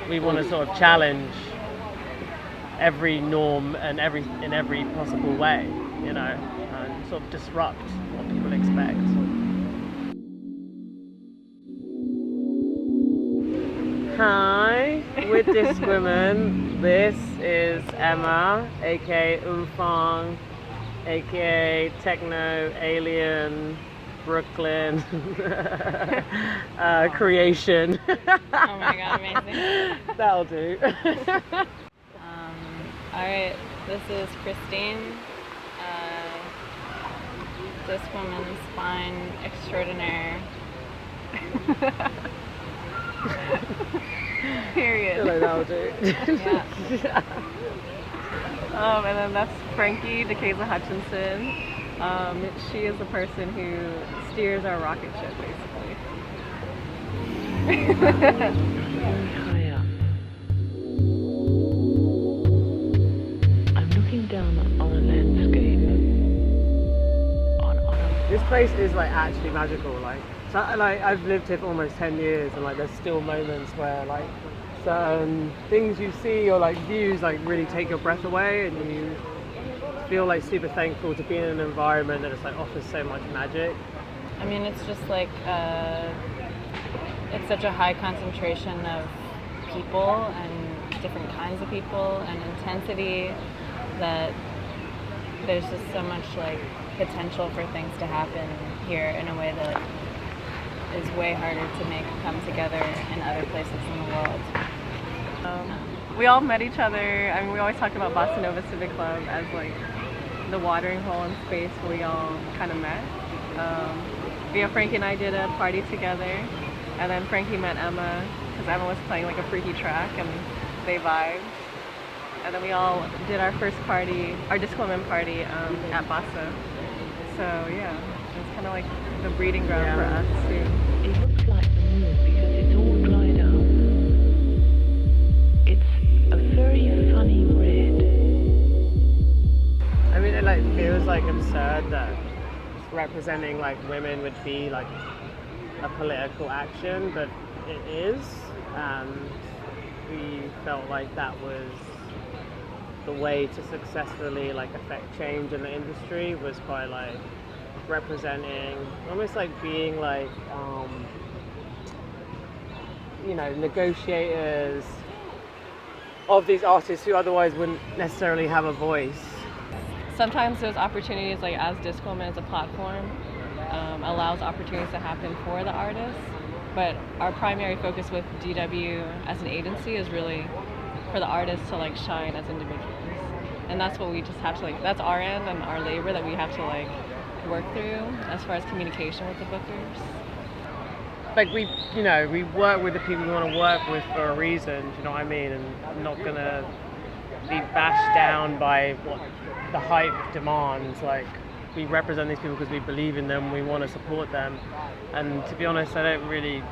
We want to sort of challenge every norm and in every possible way, you know, and sort of disrupt what people expect. Hi, we're Discwoman. This is Emma, aka Umfang, aka Techno Alien Brooklyn creation. Oh my god, amazing. That'll do. Alright, this is Christine, Discwoman spine extraordinaire. Period. That'll do. Yeah. And then that's Frankie Decaiza Hutchinson. She is the person who steers our rocket ship, basically. High up. I'm looking down on a landscape. This place is like actually magical. Like I've lived here for almost 10 years, and like there's still moments where like certain things you see or like views like really take your breath away, and you feel like super thankful to be in an environment that just like offers so much magic. I mean, it's just like, it's such a high concentration of people and different kinds of people and intensity that there's just so much like potential for things to happen here in a way that is way harder to make come together in other places in the world. We all met each other. I mean, we always talk about Bossa Nova Civic Club as like the watering hole in space where we all kind of met. Frankie and I did a party together, and then Frankie met Emma because Emma was playing like a freaky track, and they vibed. And then we all did our first party, our Discwoman party at Bossa. So yeah, it's kind of like the breeding ground for us too. It looks like the moon because it's all dried up. It's a very funny red. I mean, it like feels like absurd that representing like women would be like a political action, but it is, and we felt like that was the way to successfully like affect change in the industry, was by like representing, almost like being like negotiators of these artists who otherwise wouldn't necessarily have a voice. Sometimes those opportunities, like as Discwoman as a platform, allows opportunities to happen for the artists, but our primary focus with DW as an agency is really for the artists to like shine as individuals, and that's what we just have to like, that's our end and our labor that we have to like work through as far as communication with the bookers. Like we work with the people we want to work with for a reason, do you know what I mean? And I'm not gonna be bashed down by what the hype demands. Like, we represent these people because we believe in them, we want to support them, and to be honest, I don't really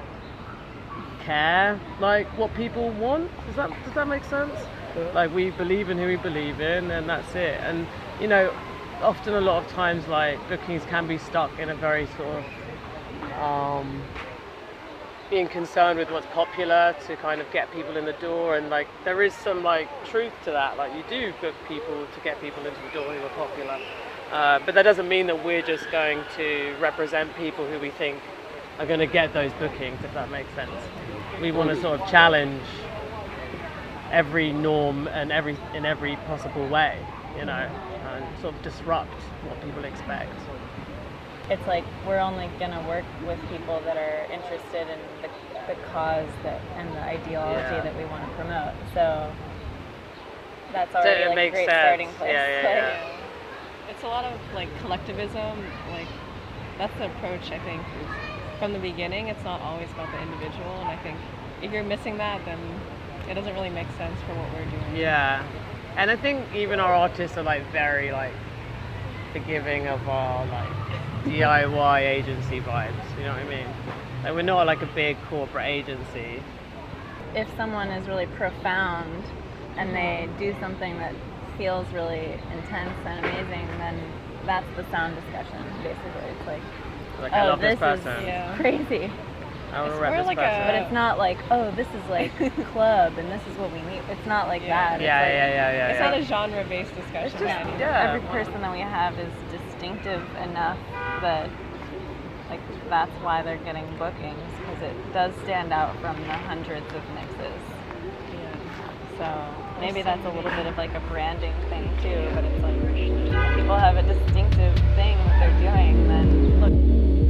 care like what people want. Does that make sense? Like, we believe in who we believe in, and that's it. And often a lot of times like bookings can be stuck in a very sort of being concerned with what's popular to kind of get people in the door, and like there is some like truth to that. Like, you do book people to get people into the door who are popular, but that doesn't mean that we're just going to represent people who we think are going to get those bookings, if that makes sense. We want to sort of challenge every norm and in every possible way, and sort of disrupt what people expect. It's like we're only gonna work with people that are interested in the cause and the ideology that we want to promote. So that's already like a great starting place. Yeah. It's a lot of like collectivism. Like, that's the approach, I think. From the beginning, it's not always about the individual, and I think if you're missing that, then it doesn't really make sense for what we're doing. Yeah, and I think even our artists are like very like forgiving of our like DIY agency vibes, you know what I mean? Like, we're not like a big corporate agency. If someone is really profound and they do something that feels really intense and amazing, then that's the sound discussion, basically. It's like I love this person. is crazy. I want to It's rep more this like person. But it's not like, oh, this is like club and this is what we need. It's not like that. It's like, It's not a genre-based discussion. Every person that we have is distinctive enough that, like, that's why they're getting bookings, because it does stand out from the hundreds of mixes. So maybe that's a little bit of like a branding thing too, but it's like people have a distinctive thing that they're doing, then look.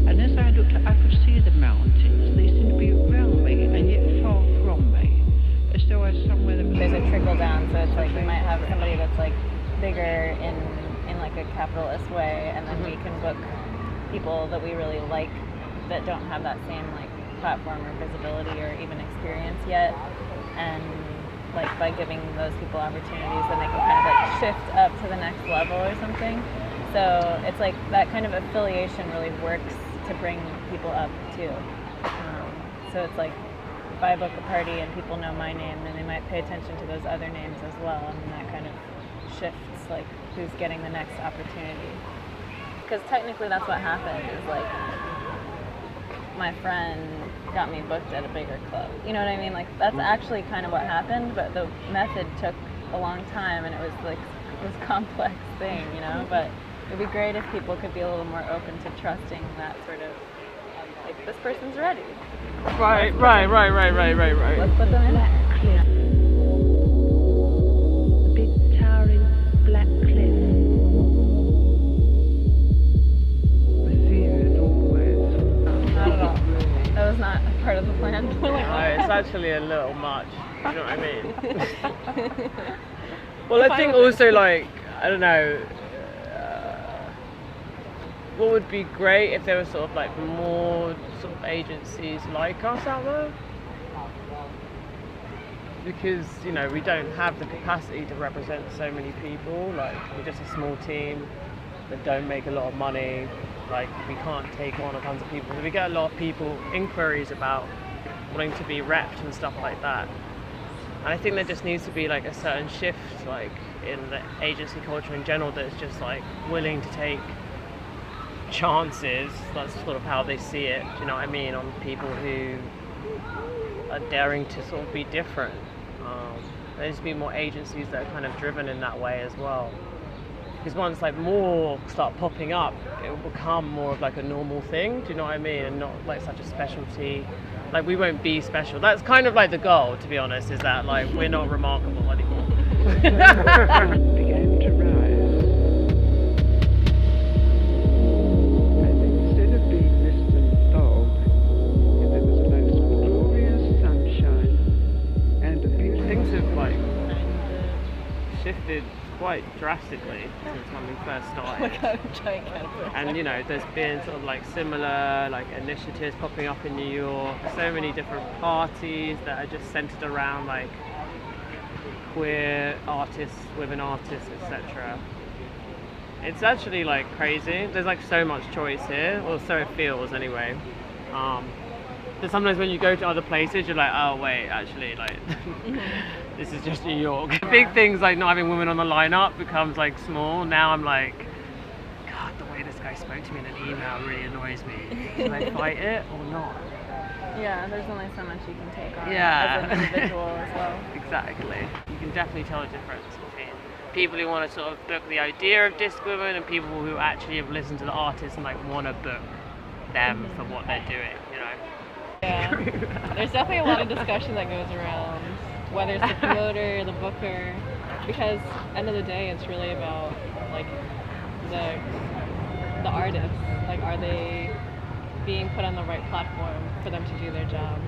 And as I looked, I could see the mountains. They seemed to be around me and yet far from me, as though I was somewhere that was... There's a trickle down, so it's like we might have somebody that's like bigger in like a capitalist way, and then we can book people that we really like that don't have that same like platform or visibility or even experience yet, and like by giving those people opportunities, then they can kind of like shift up to the next level or something. So it's like that kind of affiliation really works to bring people up too. So it's like if I book a party and people know my name, then they might pay attention to those other names as well, and that kind of shifts like who's getting the next opportunity. Because technically that's what happened, is like my friend got me booked at a bigger club. You know what I mean? Like that's actually kind of what happened, but the method took a long time and it was like this complex thing, you know? But it'd be great if people could be a little more open to trusting that sort of, like, this person's ready. Right. Let's put them in there. The big towering black cliff. I see it always. Not at all. That was not part of the plan. No, it's actually a little much. You know what I mean? Well, I think also, like, I don't know, what would be great if there were sort of like more sort of agencies like us out there? Because, you know, we don't have the capacity to represent so many people. Like, we're just a small team that don't make a lot of money. Like, we can't take on a tons of people. We get a lot of people inquiries about wanting to be repped and stuff like that. And I think there just needs to be like a certain shift, like in the agency culture in general, that's just like willing to take chances. That's sort of how they see it. Do you know what I mean? On people who are daring to sort of be different. There needs to be more agencies that are kind of driven in that way as well. Because once like more start popping up, it will become more of like a normal thing. Do you know what I mean? And not like such a specialty. Like we won't be special. That's kind of like the goal, to be honest, is that like we're not remarkable anymore. Began to rise. And instead of being mist and fog, there was a most glorious sunshine and a beautiful... Things have like shifted quite drastically since when we first started. And you know, there's been sort of like similar like initiatives popping up in New York. So many different parties that are just centered around like queer artists, women artists, etc. It's actually like crazy. There's like so much choice here, or so it feels anyway. But sometimes when you go to other places, you're like, oh wait, actually, like this is just New York. Yeah. Big things like not having women on the lineup becomes like small. Now I'm like, God, the way this guy spoke to me in an email really annoys me. Should I fight it or not? Yeah, there's only so much you can take on Yeah. as an individual as well. Exactly. You can definitely tell the difference between people who want to sort of book the idea of Discwoman and people who actually have listened to the artist and like want to book them for what they're doing, you know? Yeah. There's definitely a lot of discussion that goes around whether it's the promoter, the booker, because end of the day it's really about like the artists. Like, are they being put on the right platform for them to do their job?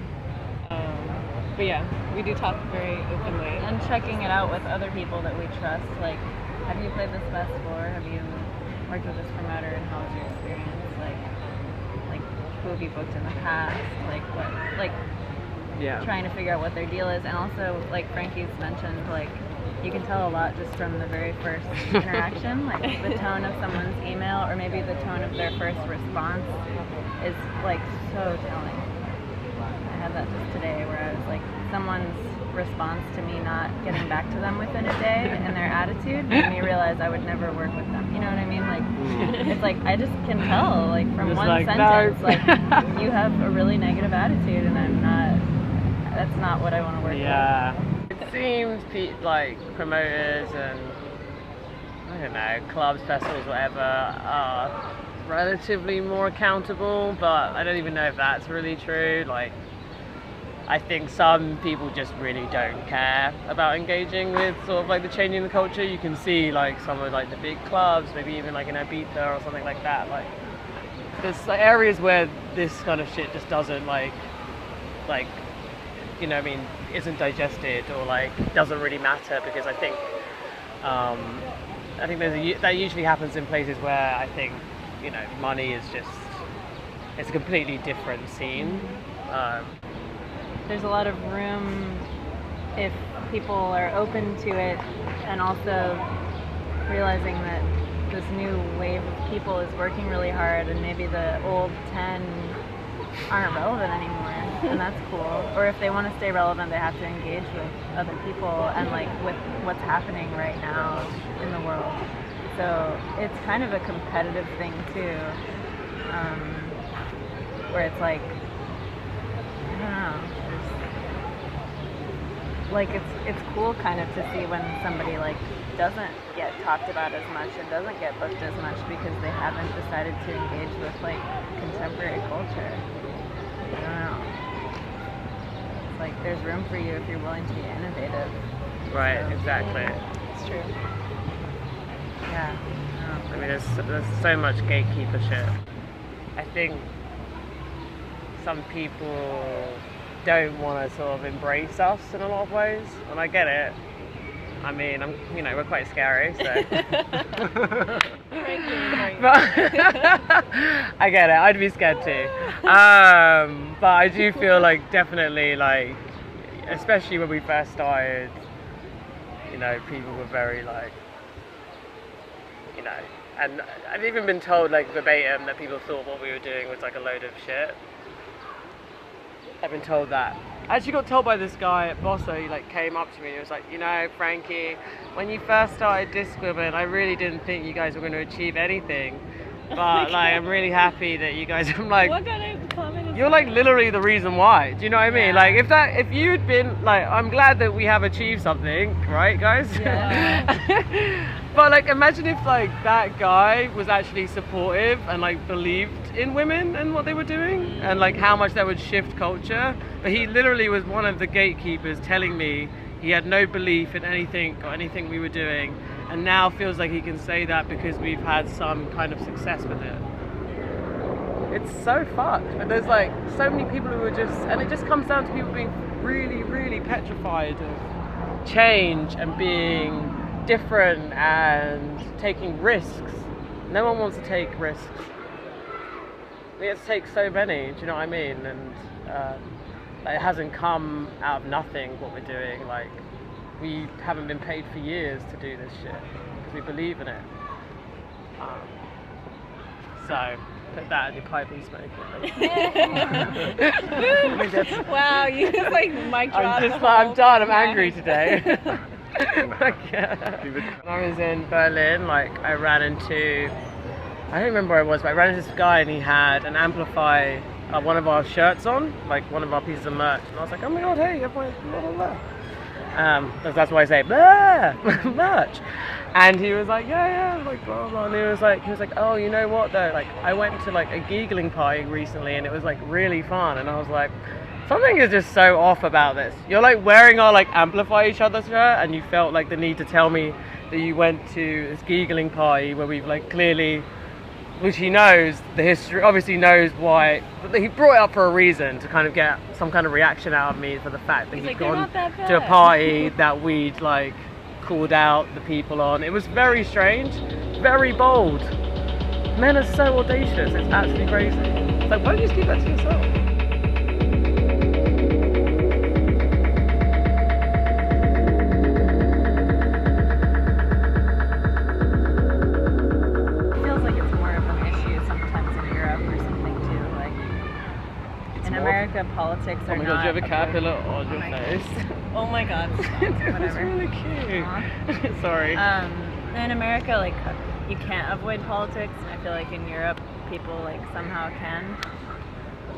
But yeah, we do talk very openly. And checking it out with other people that we trust. Like, have you played this festival? Have you worked with this promoter, and how was your experience? Like who have you booked in the past? Like what? Like, Yeah. trying to figure out what their deal is. And also, like Frankie's mentioned, like you can tell a lot just from the very first interaction. Like the tone of someone's email, or maybe the tone of their first response, is like so telling. I had that just today, where I was like, someone's response to me not getting back to them within a day and their attitude made me realize I would never work with them. You know what I mean? Like, it's like I just can tell, like, from Just one like, sentence, no. like, you have a really negative attitude, and that's not what I want to work Yeah. It seems like promoters and, I don't know, clubs, festivals, whatever, are relatively more accountable, but I don't even know if that's really true. Like, I think some people just really don't care about engaging with sort of like the changing the culture. You can see like some of like the big clubs, maybe even like in Ibiza or something like that. Like, there's like areas where this kind of shit just doesn't like, you know what I mean, isn't digested or like doesn't really matter, because I think that usually happens in places where I think, you know, money is just, it's a completely different scene. There's a lot of room if people are open to it, and also realizing that this new wave of people is working really hard, and maybe the old 10 aren't relevant anymore, and that's cool. Or if they want to stay relevant, they have to engage with other people and like with what's happening right now in the world. So it's kind of a competitive thing too, where it's like, I don't know, like it's cool kind of to see when somebody like doesn't get talked about as much and doesn't get booked as much because they haven't decided to engage with like contemporary culture. I don't know. It's like there's room for you if you're willing to be innovative. Right, So, exactly. It's true. Yeah. I mean, there's so much gatekeeper shit. I think some people don't want to sort of embrace us in a lot of ways, and I get it. I mean, we're quite scary, so. But I get it. I'd be scared too. But I do feel like definitely like, especially when we first started, you know, people were very like, you know, and I've even been told like verbatim that people thought what we were doing was like a load of shit. I've been told that. I actually got told by this guy at Bosso. He like came up to me and he was like, you know, Frankie, when you first started Discwoman, I really didn't think you guys were going to achieve anything, but like I'm really happy that you guys. I'm like, What kind of comment is you're like literally the reason why. Do you know what I mean? Yeah. Like if you'd been like, I'm glad that we have achieved something, right, guys? Yeah. But like, imagine if like that guy was actually supportive and like believed in women and what they were doing, and like how much that would shift culture. But he literally was one of the gatekeepers telling me he had no belief in anything or anything we were doing, and now feels like he can say that because we've had some kind of success with it. It's so fucked. But there's like so many people who are just, and it just comes down to people being really, really petrified of change and being different and taking risks. No one wants to take risks. We have to take so many, do you know what I mean? And it hasn't come out of nothing what we're doing. Like, we haven't been paid for years to do this shit because we believe in it. So put that in your pipe and smoke it. Wow, you just like mic drop. I'm done. I'm angry today. When I was in Berlin, like I ran into, I don't remember where it was, but I ran into this guy and he had an Amplify, one of our shirts on, like one of our pieces of merch, and I was like, oh my god, hey, you have my blah blah blah. That's why I say blah merch. And he was like, yeah, like blah blah. And he was like, oh, you know what though? Like I went to like a giggling party recently, and it was like really fun. And I was like, something is just so off about this. You're like wearing our like Amplify each other shirt, and you felt like the need to tell me that you went to this giggling party where we've like clearly, which he knows the history, obviously knows why, but he brought it up for a reason, to kind of get some kind of reaction out of me for the fact that he'd like, gone "They're not that to a bad." party that we'd like called out the people on. It was very strange, very bold. Men are so audacious, it's actually crazy. It's like, why don't you just keep that to yourself? America, politics are Oh my not. god, do you have a caterpillar on your my face? Oh my god, stop. It was Whatever. really cute. Sorry. In America, like, you can't avoid politics, and I feel like in Europe, people like somehow can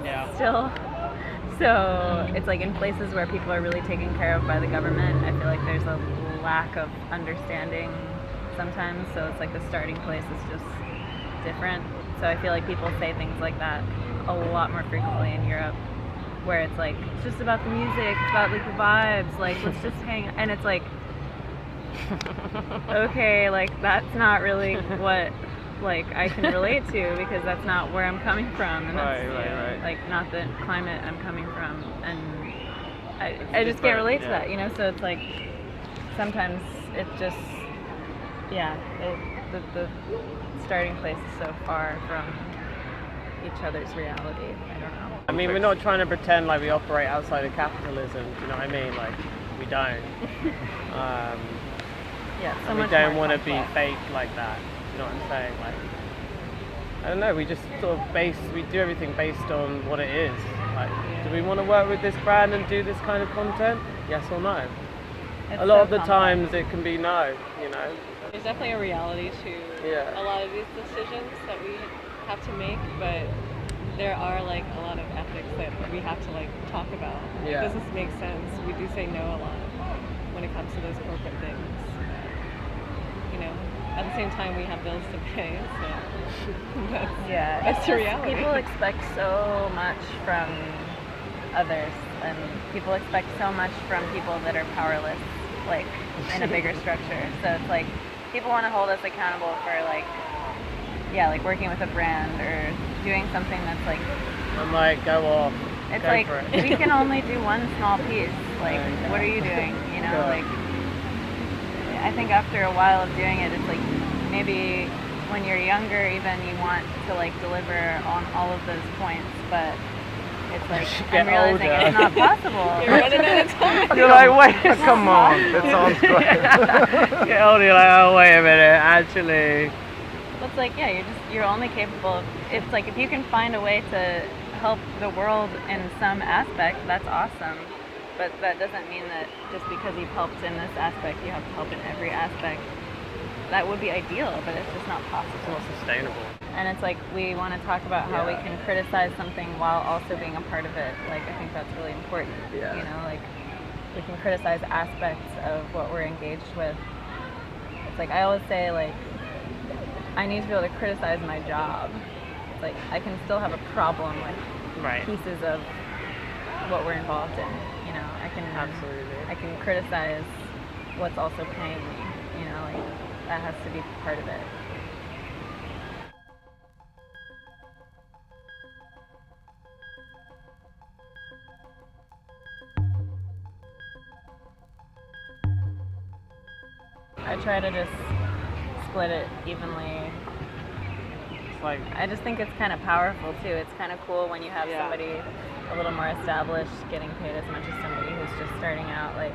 Yeah. still. So it's like in places where people are really taken care of by the government, I feel like there's a lack of understanding sometimes. So it's like the starting place is just different. So I feel like people say things like that a lot more frequently in Europe, where it's like, it's just about the music, it's about like the vibes, like let's just hang, and it's like, okay, like that's not really what like I can relate to, because that's not where I'm coming from, and that's Right. like not the climate I'm coming from, and I It's just can't different, relate to yeah. that, you know. So it's like sometimes it just the starting place is so far from each other's reality. I don't know. I mean, we're not trying to pretend like we operate outside of capitalism. Do you know what I mean? Like, we don't. Yeah, so And we much don't more want to be complex. fake like that. You know what I'm saying? Like, I don't know. We just sort of we do everything based on what it is. Like, do we want to work with this brand and do this kind of content? Yes or no? It's A lot so of the complex. times it can be no. You know. There's definitely a reality to Yeah. a lot of these decisions that we have to make, but there are like a lot of ethics that we have to like talk about. Yeah. Does this make sense? We do say no a lot when it comes to those corporate things. You know, at the same time we have bills to pay, so Yeah, that's it's the just reality. people expect so much from others, and people expect so much from people that are powerless, like in a bigger structure. So it's like people want to hold us accountable for like working with a brand or doing something that's like, I'm like, go off. it's Go like for it. we can only do one small piece. Like, Right. what are you doing? You know, Yeah. like I think after a while of doing it, it's like maybe when you're younger, even you want to like deliver on all of those points, but it's like Get I'm realizing older. it's not possible. You're running out of time. You're like, wait, Come on, that sounds great. Get older, you're like, oh, wait a minute, actually. It's like, yeah, you're only capable of, it's like if you can find a way to help the world in some aspect, that's awesome. But that doesn't mean that just because you've helped in this aspect, you have to help in every aspect. That would be ideal, but it's just not It's possible. not sustainable. And it's like we want to talk about how we Yeah. can criticize something while also being a part of it. Like, I think that's really important. Yeah. You know, like we can criticize aspects of what we're engaged with. It's like I always say, like, I need to be able to criticize my job. It's like I can still have a problem with Right. pieces of what we're involved in. You know, I Absolutely. can criticize what's also paying me. You know, like that has to be part of it. I try to just split it evenly. It's like, I just think it's kind of powerful too. It's kind of cool when you have Yeah. somebody a little more established getting paid as much as somebody who's just starting out. Like,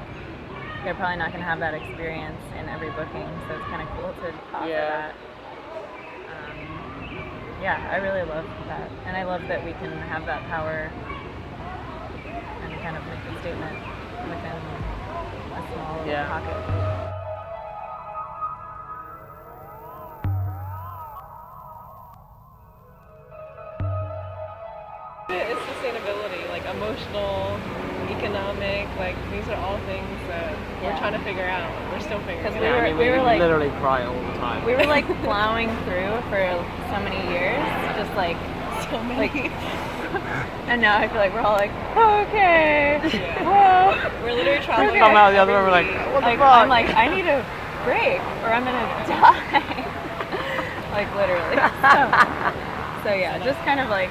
they're probably not going to have that experience in every booking, so it's kind of cool to offer Yeah. that. Yeah, I really love that, and I love that we can have that power and kind of make a statement within a small little Yeah. pocket. It's sustainability, like emotional, economic, like these are all things that we're Yeah. trying to figure out. We're still figuring 'Cause it we out. were- we were like- literally cry all the time. We were like plowing through for so many years, just like, So many. and now I feel like we're all like, okay, Yeah. whoa. We're literally traveling. Come out the other every room, we're like, week. what the Like, fuck? I'm like, I need a break or I'm gonna die. Like literally. So yeah, just kind of like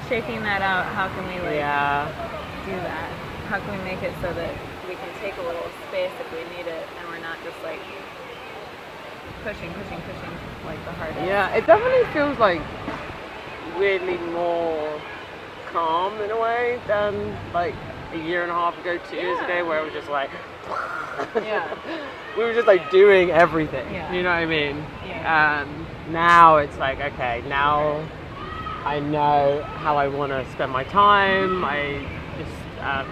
shaking that out. How can we like Yeah. do that? How can we make it so that we can take a little space if we need it, and we're not just like pushing like the hardest. Yeah, it definitely feels like weirdly more calm in a way than like a year and a half ago, 2 years ago, where it was just like, Yeah. we were just like doing everything. Yeah. You know what I mean? Yeah. And now it's like, okay, now I know how I want to spend my time. I just, I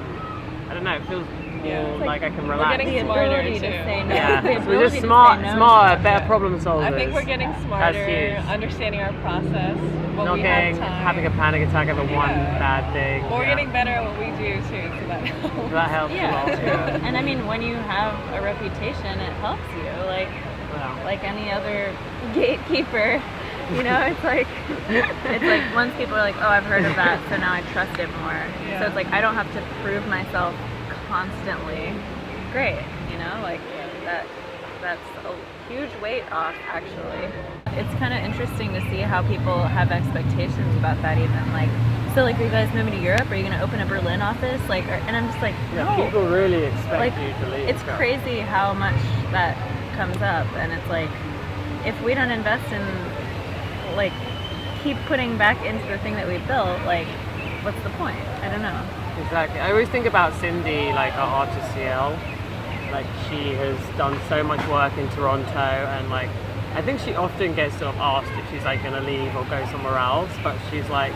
don't know, it feels more like I can We're relax. getting The smarter ability too. to say no. Yeah, The so we're ability just to say smarter, no to better stuff. problem solvers. I think we're getting smarter, huge. understanding our process. When Not we getting have time. having a panic attack over one Yeah. bad thing. But we're Yeah. getting better at what we do too, so that helps. That helps a lot. Yeah. And I mean, when you have a reputation, it helps you. Wow. Like any other gatekeeper, you know, it's like once people are like, oh, I've heard of that, so now I trust it more. Yeah. So it's like I don't have to prove myself constantly. Great, you know, like that's a huge weight off actually. It's kind of interesting to see how people have expectations about that even like. So like, are you guys moving to Europe? Are you going to open a Berlin office? Like, and I'm just like, Yeah, no. people really expect Like, you to leave. it's crazy how much that comes up, and it's like, if we don't invest in, like, keep putting back into the thing that we built, like, what's the point? I don't know. Exactly. I always think about Cindy, like our RTCL. Like she has done so much work in Toronto, and like I think she often gets sort of asked if she's like going to leave or go somewhere else, but she's like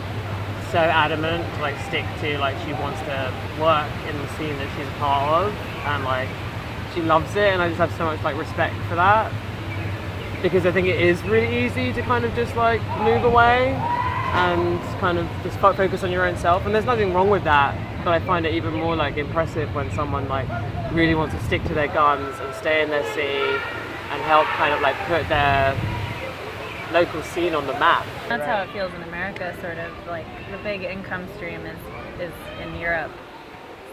so adamant to like stick to like she wants to work in the scene that she's a part of, and like she loves it, and I just have so much like respect for that, because I think it is really easy to kind of just like move away and kind of just focus on your own self, and there's nothing wrong with that, but I find it even more like impressive when someone like really wants to stick to their guns and stay in their scene and help kind of like put their local scene on the map. That's how it feels in America, sort of like the big income stream is in Europe.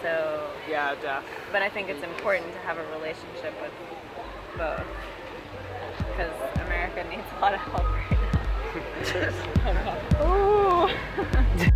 So, Yeah, definitely. but I think it's important to have a relationship with both, because America needs a lot of help right now. Ooh.